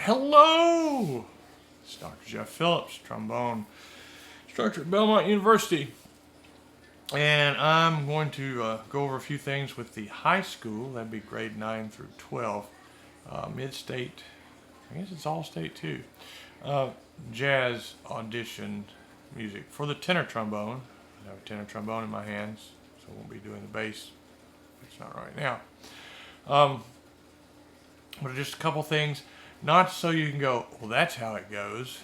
Hello! It's Dr. Jeff Phillips, trombone instructor at Belmont University. And I'm going to go over a few things with the high school. That'd be grade 9 through 12. Mid-state, I guess it's all state too. Jazz audition music for the tenor trombone. I have a tenor trombone in my hands, so I won't be doing the bass. It's not right now. But just a couple things, not so you can go, well, that's how it goes.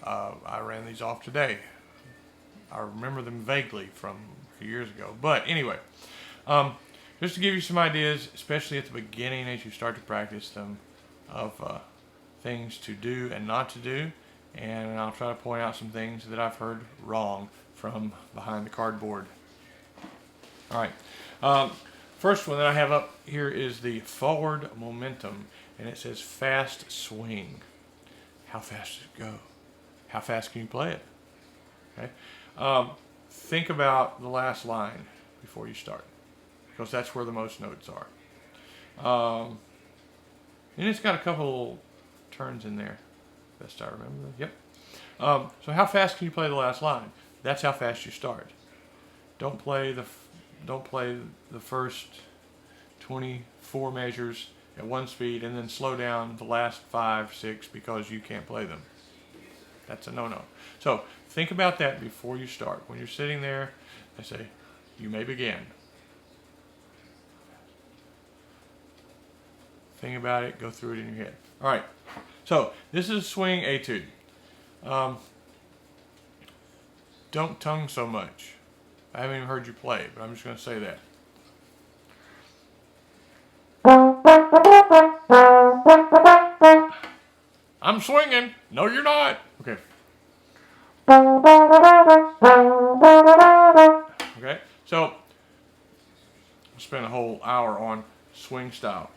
I ran these off today. I remember them vaguely from a few years ago. But anyway, just to give you some ideas, especially at the beginning as you start to practice them, of things to do and not to do. And I'll try to point out some things that I've heard wrong from behind the cardboard. All right. First one that I have up here is the forward momentum, and it says fast swing. How fast does it go? How fast can you play it? Okay. Think about the last line before you start, because that's where the most notes are. And it's got a couple little turns in there, best I remember. Yep. So how fast can you play the last line? That's how fast you start. Don't play the first 24 measures at one speed and then slow down the last 5, 6 because you can't play them. That's a no-no. So think about that before you start. When you're sitting there, I say, you may begin. Think about it, go through it in your head. All right, so this is a swing etude. Don't tongue so much. I haven't even heard you play it, but I'm just going to say that. I'm swinging. No, you're not. Okay. Okay, so I'll spend a whole hour on swing style.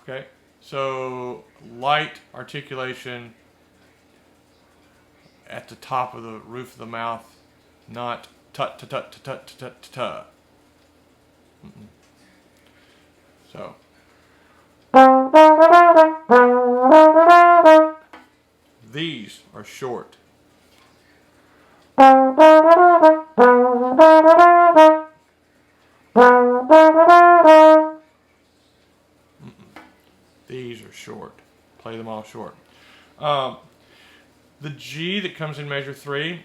Okay, so light articulation at the top of the roof of the mouth, not tut tut tut tut tut tut tut. So these are short. These are short. Play them all short. The G that comes in measure 3,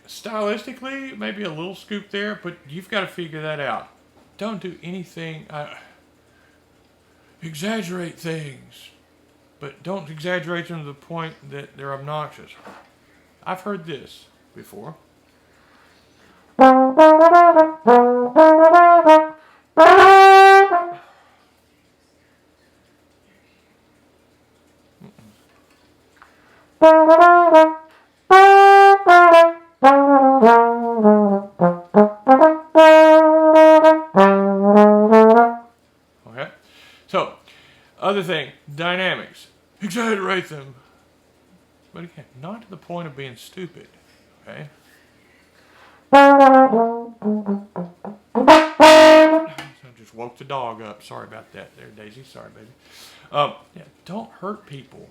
stylistically, maybe a little scoop there, but you've got to figure that out. Don't do anything, exaggerate things, but don't exaggerate them to the point that they're obnoxious. I've heard this before. Okay, so other thing, dynamics, exaggerate them, but again, not to the point of being stupid. Okay. I just woke the dog up. Sorry about that there, Daisy. Sorry, baby. Yeah, don't hurt people.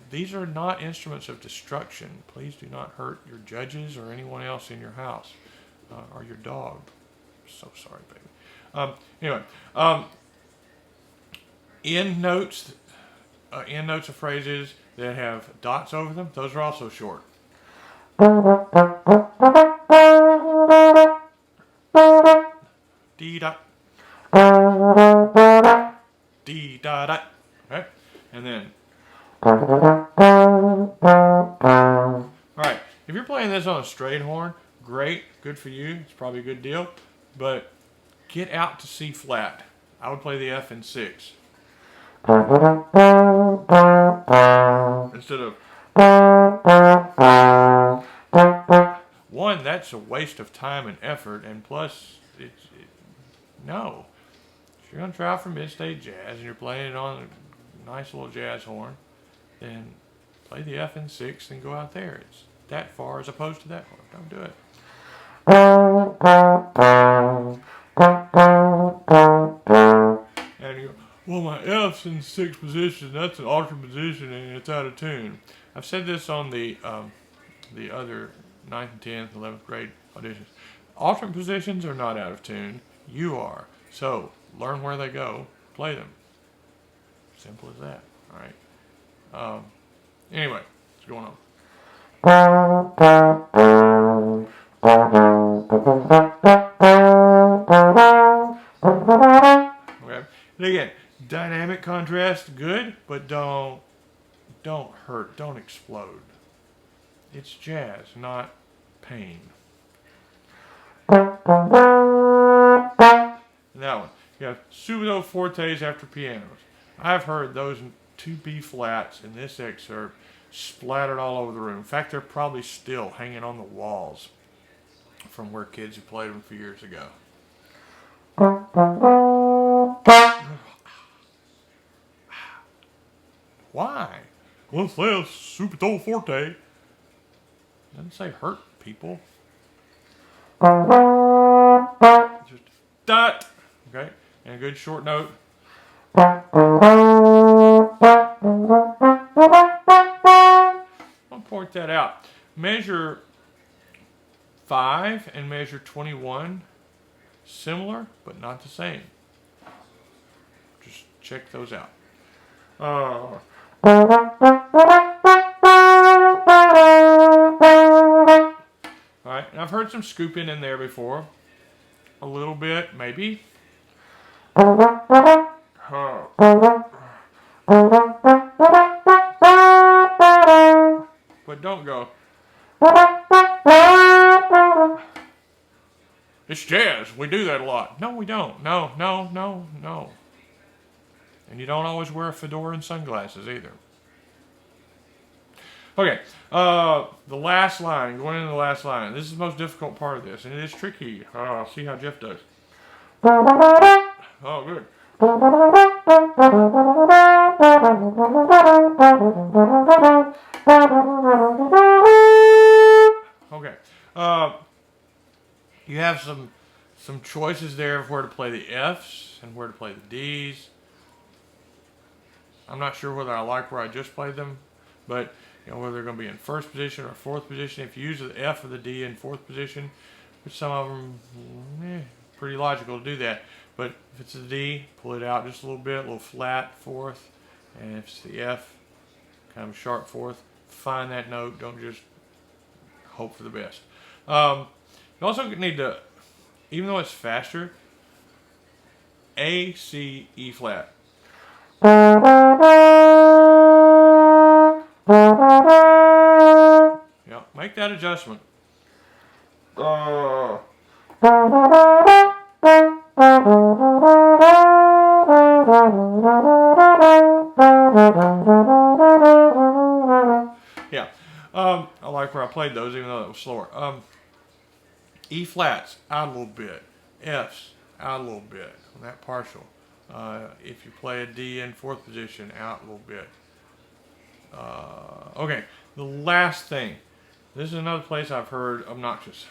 These are not instruments of destruction. Please do not hurt your judges or anyone else in your house, or your dog. So sorry, baby. Anyway, end notes of phrases that have dots over them, those are also short. D dot. D dot dot. Okay, and then. Alright, if you're playing this on a straight horn, great, good for you, it's probably a good deal, but get out to C flat. I would play the F in 6. Instead of 1, that's a waste of time and effort, and plus, no. If you're going to try out for mid-state jazz and you're playing it on a nice little jazz horn, then play the F in 6 and go out there. It's that far as opposed to that far. Don't do it. my F's in 6th position. That's an alternate position and it's out of tune. I've said this on the other 9th and 10th, 11th grade auditions. Alternate positions are not out of tune. You are. So learn where they go. Play them. Simple as that. All right. Anyway, what's going on? Okay. And again, dynamic contrast, good, but don't hurt, don't explode. It's jazz, not pain. And that one. You have subito fortes after pianos. I've heard those 2 B flats in this excerpt splattered all over the room. In fact, they're probably still hanging on the walls from where kids who played them a few years ago. Why? Well, it says subito forte. Doesn't say hurt people. Just that. Okay, and a good short note. I'll point that out. Measure 5 and measure 21. Similar, but not the same. Just check those out. Alright, and I've heard some scooping in there before. A little bit, maybe. But don't go. It's jazz. We do that a lot. No, we don't. No. And you don't always wear a fedora and sunglasses either. Okay, the last line, going into the last line. This is the most difficult part of this, and it is tricky. I'll see how Jeff does. Oh, good. Okay. You have some choices there of where to play the Fs and where to play the Ds. I'm not sure whether I like where I just played them, but whether they're going to be in 1st position or 4th position. If you use the F or the D in 4th position, which some of them, pretty logical to do that. But if it's the D, pull it out just a little bit, a little flat 4th. And if it's the F, kind of sharp 4th. Find that note. Don't just hope for the best. You also need to, even though it's faster, A, C, E flat. Yeah, make that adjustment. Yeah, I like where I played those, even though it was slower. E flats out a little bit, Fs out a little bit on that partial. If you play a D in 4th position, out a little bit. Okay, the last thing. This is another place I've heard obnoxious.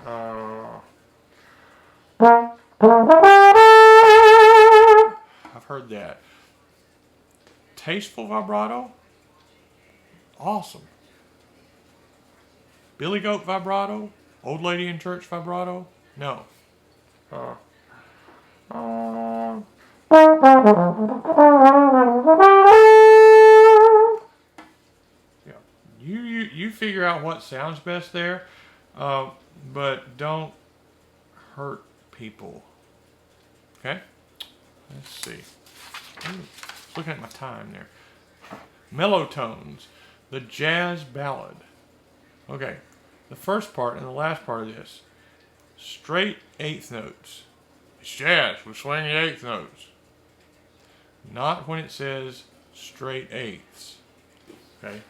I've heard that. Tasteful vibrato, awesome. Billy goat vibrato, old lady in church vibrato, no. Yeah, you figure out what sounds best there, but don't hurt people. Okay, let's see. Looking at my time there. Mellow tones, the jazz ballad. Okay, the first part and the last part of this. Straight 8th notes. It's jazz, we swing the 8th notes. Not when it says straight 8ths. Okay.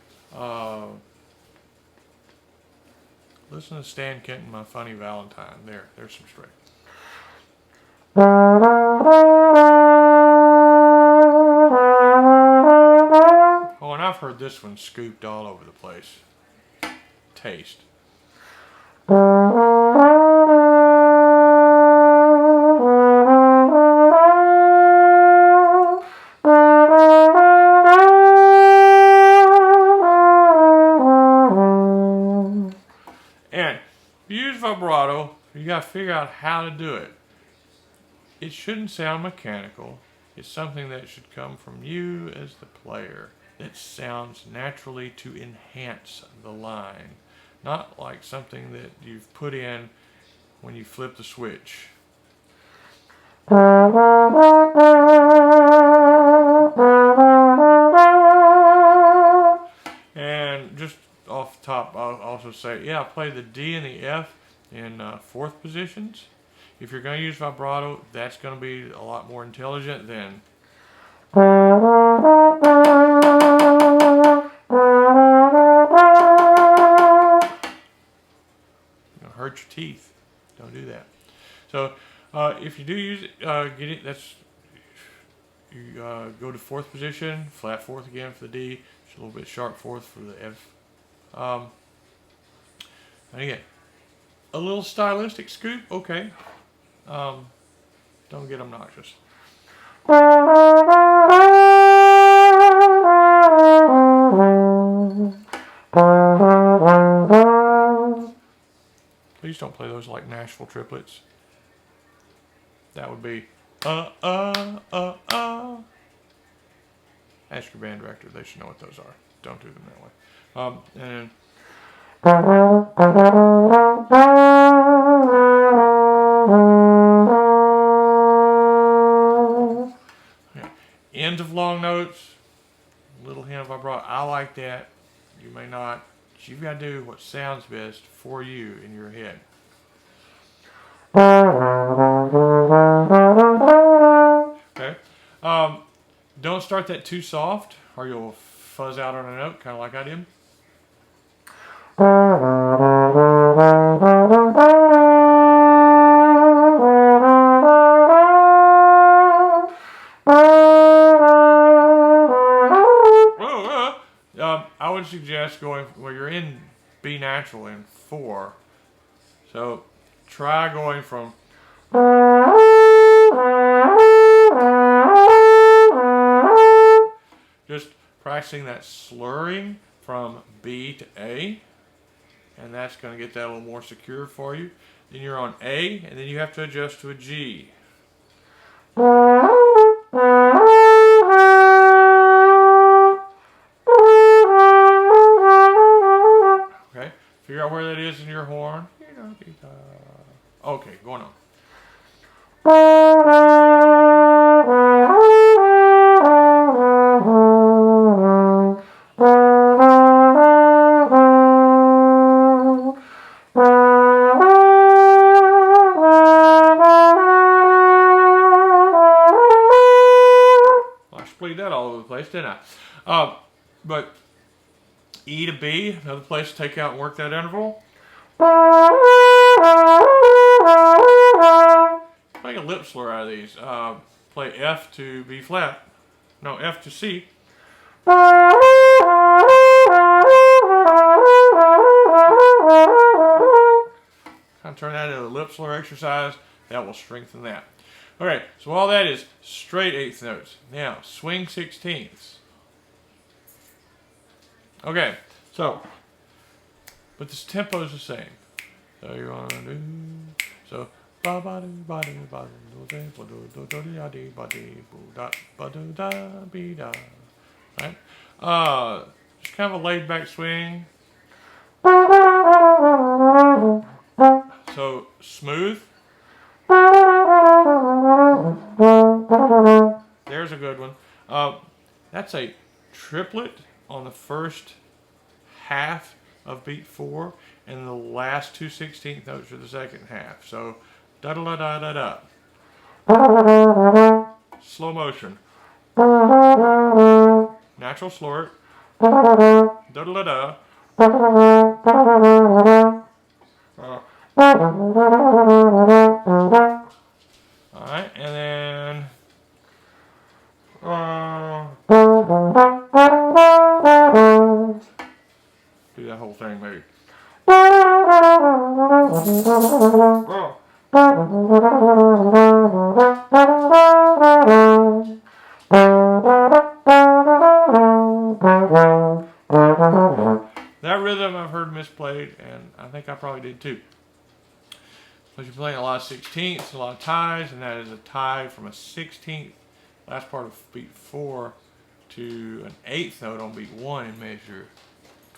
Listen to Stan Kenton, My Funny Valentine. There's some straight. Oh, and I've heard this one scooped all over the place. Taste. You got to figure out how to do it. It shouldn't sound mechanical. It's something that should come from you as the player. It sounds naturally to enhance the line, not like something that you've put in when you flip the switch. And just off the top, I'll also say, yeah, play the D and the F in fourth positions. If you're going to use vibrato, that's going to be a lot more intelligent than hurt your teeth. Don't do that. So if you do use it, get it. That's you go to fourth position, flat fourth again for the D, just a little bit sharp fourth for the F. And again, a little stylistic scoop, okay. Don't get obnoxious. Please don't play those like Nashville triplets. That would be Ask your band director; they should know what those are. Don't do them that way. And then ends of long notes, little hint of vibrato. I like that. You may not. But you've got to do what sounds best for you in your head. Okay. Don't start that too soft, or you'll fuzz out on a note, kind of like I did. I would suggest going where you're in B natural in 4. So try going from just practicing that slurring from B to A, and that's going to get that a little more secure for you. Then you're on A, and then you have to adjust to a G. Okay, figure out where that is in your horn. Okay, going on. That all over the place, didn't I? But E to B, another place to take out and work that interval. Make a lip slur out of these. Play F to B flat. No, F to C. Kind of turn that into a lip slur exercise. That will strengthen that. Okay, so all that is straight 8th notes. Now, swing 16ths. Okay, so, but this tempo is the same. So you want to do, so, right? Just kind of a laid back swing. So, smooth. There's a good one. That's a triplet on the first half of beat 4, and the last 2 16th notes are the second half. So, da da da da da da. Slow motion. Natural slur. Da da da da. Alright, and then do that whole thing maybe. That rhythm I've heard misplayed, and I think I probably did too. But you're playing a lot of 16ths, a lot of ties, and that is a tie from a 16th, last part of beat 4, to an 8th note on beat 1 in measure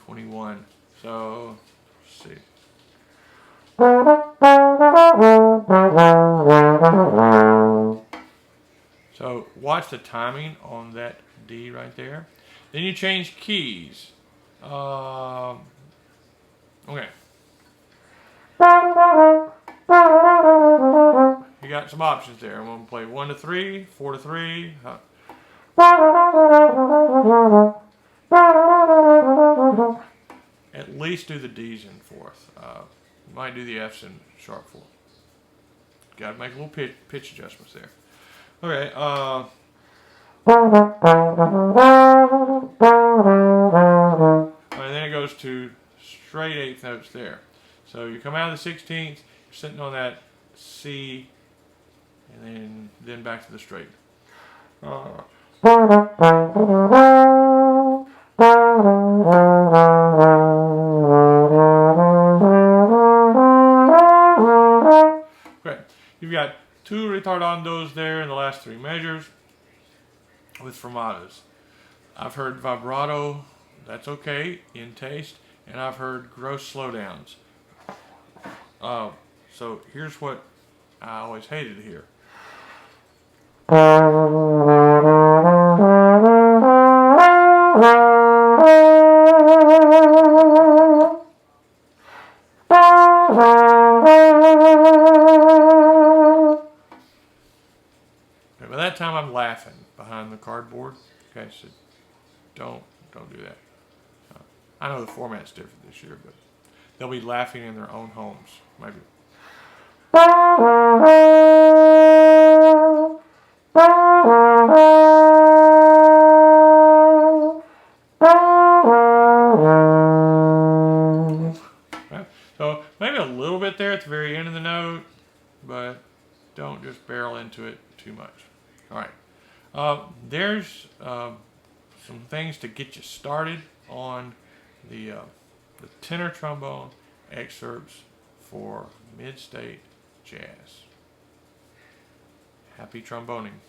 21. So, let's see. So watch the timing on that D right there. Then you change keys. Okay. You got some options there. I'm going to play 1 to 3, 4 to 3. At least do the D's in 4th. Might do the F's in sharp 4th. Got to make a little pitch adjustments there. Okay. And then it goes to straight 8th notes there. So you come out of the 16th, you're sitting on that C, and then back to the straight. Okay, you've got 2 ritardandos there in the last 3 measures with fermatas. I've heard vibrato, that's okay, in taste, and I've heard gross slowdowns. So here's what I always hated to hear. Okay, by that time I'm laughing behind the cardboard. Okay, so don't do that. I know the format's different this year, but they'll be laughing in their own homes, maybe. Okay, so maybe a little bit there at the very end of the note, but don't just barrel into it too much. All right, there's some things to get you started on the tenor trombone excerpts for mid-state jazz. Happy tromboning.